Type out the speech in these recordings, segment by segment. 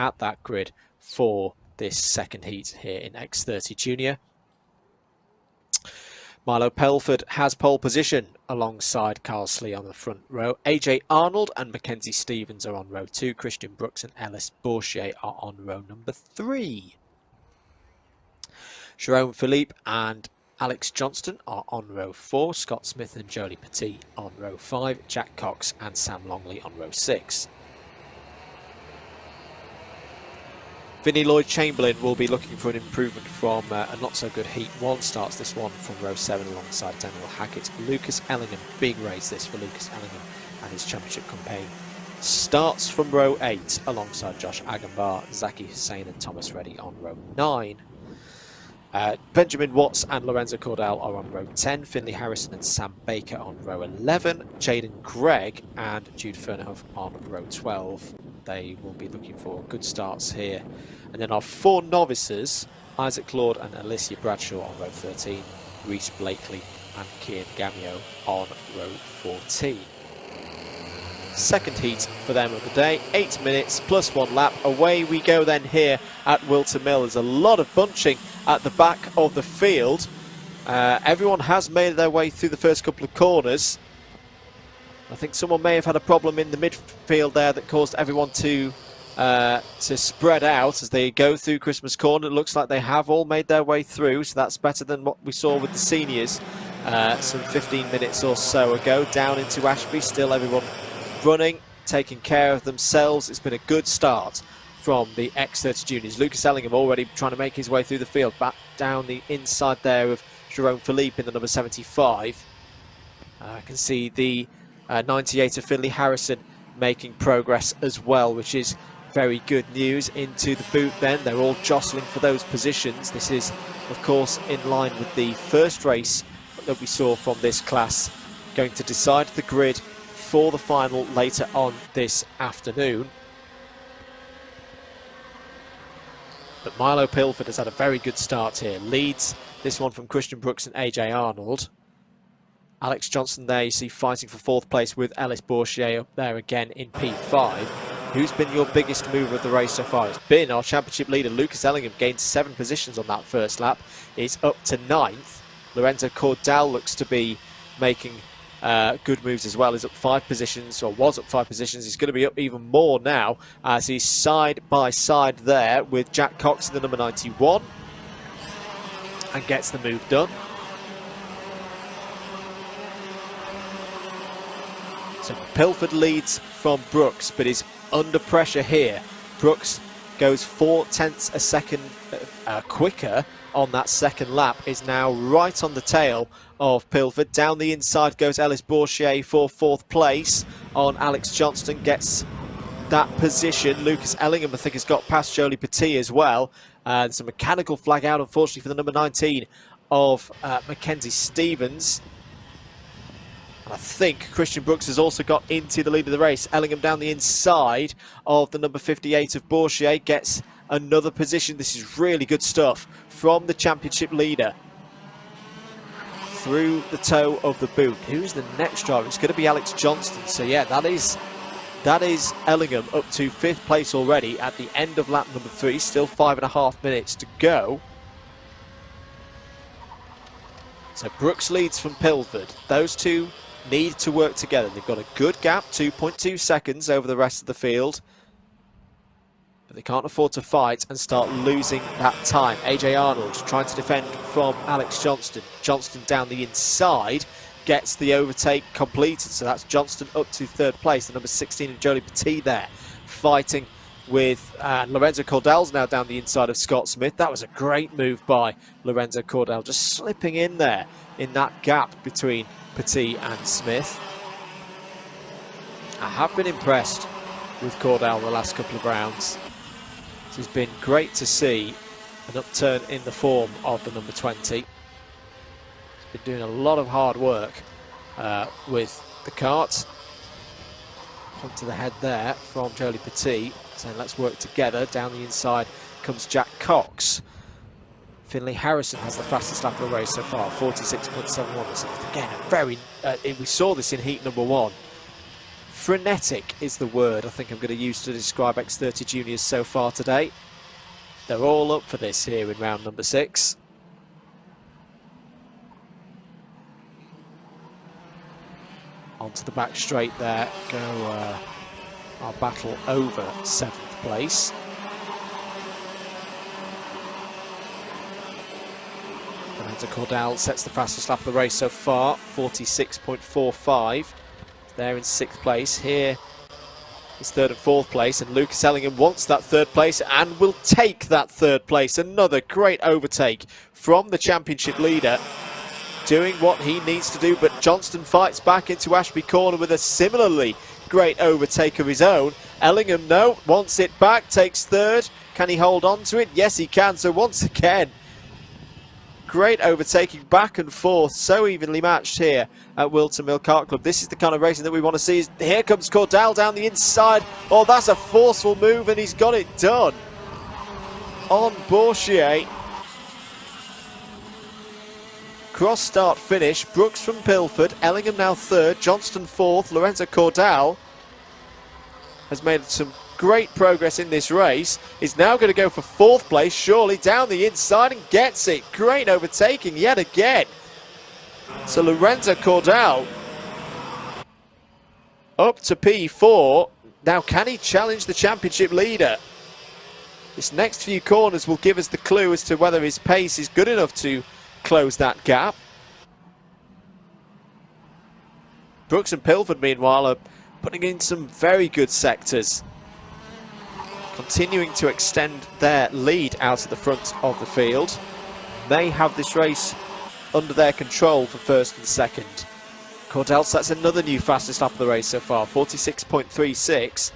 at that grid for this second heat here in X30 Junior. Milo Pelford has pole position alongside Carl Slee on the front row. AJ Arnold and Mackenzie Stevens are on row 2. Christian Brooks and Ellis Bourchier are on row number 3. Jerome Philippe and Alex Johnston are on row 4. Scott Smith and Jolie Petit on row 5. Jack Cox and Sam Longley on row 6. Vinnie Lloyd-Chamberlain will be looking for an improvement from a not-so-good Heat 1. Starts this one from row 7 alongside Daniel Hackett. Lucas Ellingham, big race this for Lucas Ellingham and his championship campaign. Starts from row 8 alongside Josh Agambar, Zaki Hussain and Thomas Reddy on row 9. Benjamin Watts and Lorenzo Cordell are on row 10. Finley Harrison and Sam Baker on row 11. Jaden Gregg and Jude Fernhoff on row 12. They will be looking for good starts here. And then our 4 novices, Isaac Claude and Alicia Bradshaw on row 13. Reese Blakely and Kian Gamio on row 14. Second heat for them of the day, 8 minutes plus 1 lap. Away we go then here at Whilton Mill. There's a lot of bunching at the back of the field. Everyone has made their way through the first couple of corners. I think someone may have had a problem in the midfield there that caused everyone to spread out as they go through Christmas Corner. It looks like they have all made their way through, so that's better than what we saw with the seniors some 15 minutes or so ago. Down into Ashby, still everyone running, taking care of themselves. It's been a good start from the X30 juniors. Lucas Ellingham already trying to make his way through the field, back down the inside there of Jerome Philippe in the number 75. I can see the 98 of Finley Harrison making progress as well, which is very good news. Into the boot then, they're all jostling for those positions. This is of course in line with the first race that we saw from this class, going to decide the grid for the final later on this afternoon. But Milo Pilford has had a very good start here. Leads this one from Christian Brooks and AJ Arnold. Alex Johnson there you see fighting for 4th place with Ellis Bourchier up there again in P5. Who's been your biggest mover of the race so far? It's been our championship leader Lucas Ellingham, gained 7 positions on that first lap. He's up to 9th. Lorenzo Cordell looks to be making good moves as well. He's up 5 positions, or was up 5 positions. He's going to be up even more now as he's side by side there with Jack Cox in the number 91 and gets the move done. So Pilford leads from Brooks, but is under pressure here. Brooks goes 0.4 seconds quicker on that second lap, is now right on the tail of Pilford. Down the inside goes Ellis Bourchier for 4th place on Alex Johnston, gets that position. Lucas Ellingham, I think, has got past Jolie Petit as well. There's a mechanical flag out, unfortunately, for the number 19 of Mackenzie Stevens. And I think Christian Brooks has also got into the lead of the race. Ellingham down the inside of the number 58 of Bourchier gets another position. This is really good stuff from the championship leader through the toe of the boot. Who's the next driver? It's going to be Alex Johnston. So yeah, that is Ellingham up to 5th place already at the end of lap number 3. Still 5.5 minutes to go. So Brooks leads from Pilford. Those two need to work together. They've got a good gap, 2.2 seconds over the rest of the field. But they can't afford to fight and start losing that time. AJ Arnold trying to defend from Alex Johnston. Johnston down the inside gets the overtake completed. So that's Johnston up to 3rd place. The number 16 of Jolie Petit there fighting with Lorenzo Cordell's now down the inside of Scott Smith. That was a great move by Lorenzo Cordell, just slipping in there in that gap between Petit and Smith. I have been impressed with Cordell the last couple of rounds. It's been great to see an upturn in the form of the number 20. He's been doing a lot of hard work with the kart. Point to the head there from Jolie Petit, saying let's work together. Down the inside comes Jack Cox. Finley Harrison has the fastest lap of the race so far, 46.71. Again, a very we saw this in heat number 1. frenetic is the word I think I'm going to use to describe X30 juniors so far today. They're all up for this here in round number 6. Onto the back straight there, go our battle over 7th place. Lorenzo Cordal sets the fastest lap of the race so far, 46.45. There in 6th place. Here is 3rd and 4th place, and Lucas Ellingham wants that 3rd place and will take that 3rd place. Another great overtake from the championship leader, doing what he needs to do, but Johnston fights back into Ashby Corner with a similarly great overtake of his own. Ellingham, no, wants it back, takes 3rd. Can he hold on to it? Yes, he can. So once again, great overtaking back and forth, so evenly matched here at Whilton Kart Club. This is the kind of racing that we want to see. Here comes Cordal down the inside. Oh, that's a forceful move, and he's got it done on Bourchier. Cross start finish. Brooks from Pilford, Ellingham now 3rd, Johnston 4th. Lorenzo Cordal has made some great progress in this race. Is now going to go for 4th place, surely down the inside, and gets it. Great overtaking yet again. So Lorenzo Cordal up to P4. Now can he challenge the championship leader? This next few corners will give us the clue as to whether his pace is good enough to close that gap. Brooks and Pilford, meanwhile, are putting in some very good sectors, continuing to extend their lead out at the front of the field. They have this race under their control for 1st and 2nd. Cordal sets another new fastest lap of the race so far, 46.36.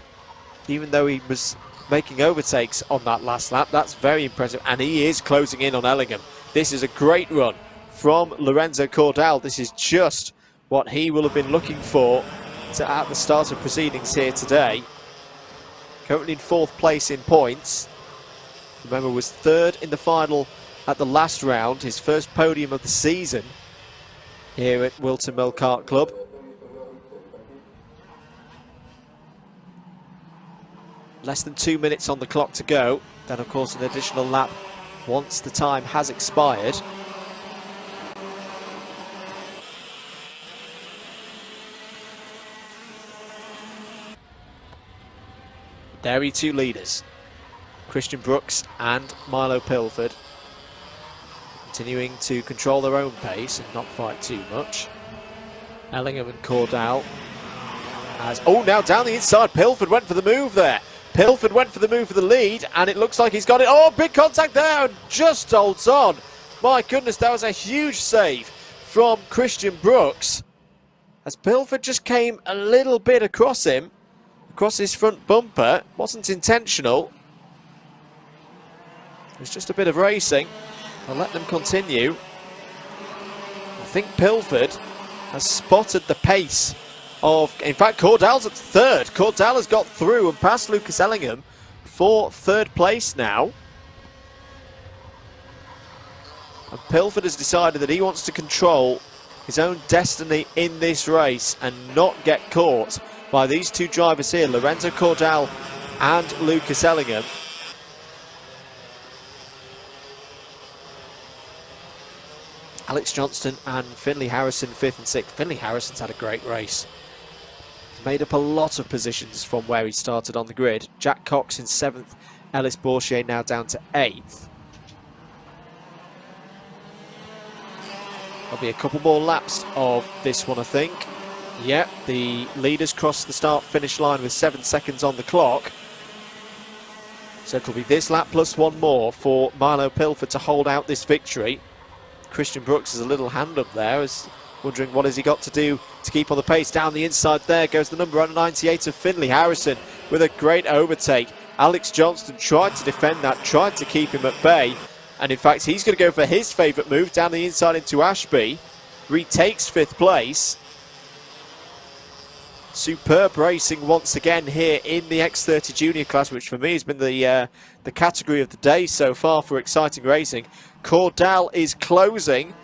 Even though he was making overtakes on that last lap, that's very impressive, and he is closing in on Ellingham. This is a great run from Lorenzo Cordal. This is just what he will have been looking for at the start of proceedings here today. Currently in 4th place in points. Remember, was 3rd in the final at the last round, his first podium of the season here at Whilton Kart Club. Less than 2 minutes on the clock to go. Then, of course, an additional lap once the time has expired. There are your 2 leaders, Christian Brooks and Milo Pilford, continuing to control their own pace and not fight too much. Ellingham and Cordal as, oh, now down the inside, Pilford went for the move there. Pilford went for the move for the lead, and it looks like he's got it. Oh, big contact there, and just holds on. My goodness, that was a huge save from Christian Brooks, as Pilford just came a little bit across him, across his front bumper. Wasn't intentional. It was just a bit of racing. I'll let them continue. I think Pilford has spotted the pace of, in fact, Cordal's at 3rd. Cordal has got through and passed Lucas Ellingham for 3rd place now. And Pilford has decided that he wants to control his own destiny in this race and not get caught by these 2 drivers here, Lorenzo Cordal and Lucas Ellingham. Alex Johnston and Finley Harrison 5th and 6th. Finley Harrison's had a great race. Made up a lot of positions from where he started on the grid. Jack Cox in 7th, Ellis Bourchier now down to 8th. There'll be a couple more laps of this one, I think. Yep, the leaders cross the start-finish line with 7 seconds on the clock. So it'll be this lap plus 1 more for Milo Pilford to hold out this victory. Christian Brooks is a little hand up there, is wondering what has he got to do to keep on the pace. Down the inside there goes the number 98 of Finley Harrison with a great overtake. Alex Johnston tried to defend that, tried to keep him at bay, and in fact he's going to go for his favourite move down the inside into Ashby. Retakes 5th place. Superb racing once again here in the X30 junior class, which for me has been the category of the day so far for exciting racing. Cordal is closing,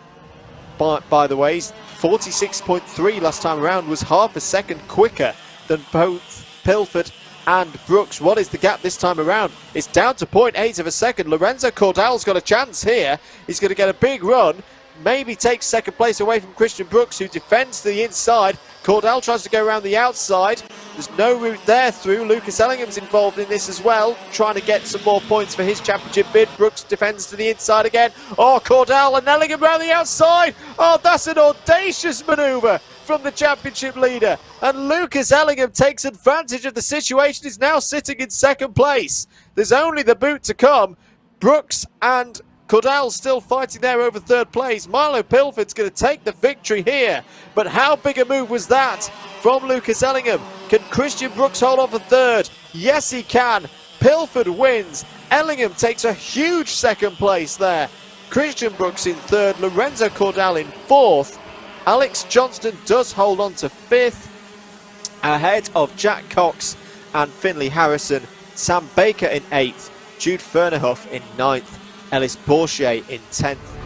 by the way, 46.3 last time around, was half a second quicker than both Pilford and Brooks. What is the gap this time around? It's down to 0.8 of a second. Lorenzo Cordell's got a chance here. He's going to get a big run. Maybe takes second place away from Christian Brooks, who defends the inside. Cordell tries to go around the outside. There's no route there through. Lucas Ellingham's involved in this as well, trying to get some more points for his championship bid. Brooks defends to the inside again. Oh, Cordell and Ellingham around the outside. Oh, that's an audacious manoeuvre from the championship leader. And Lucas Ellingham takes advantage of the situation. He's now sitting in second place. There's only the boot to come. Brooks and Cordell still fighting there over third place. Milo Pilford's going to take the victory here. But how big a move was that from Lucas Ellingham? Can Christian Brooks hold on for third? Yes, he can. Pilford wins. Ellingham takes a huge second place there. Christian Brooks in third. Lorenzo Cordell in fourth. Alex Johnston does hold on to fifth, ahead of Jack Cox and Finley Harrison. Sam Baker in eighth. Jude Fernerhoff in ninth. Ellis Bourchier in 10th.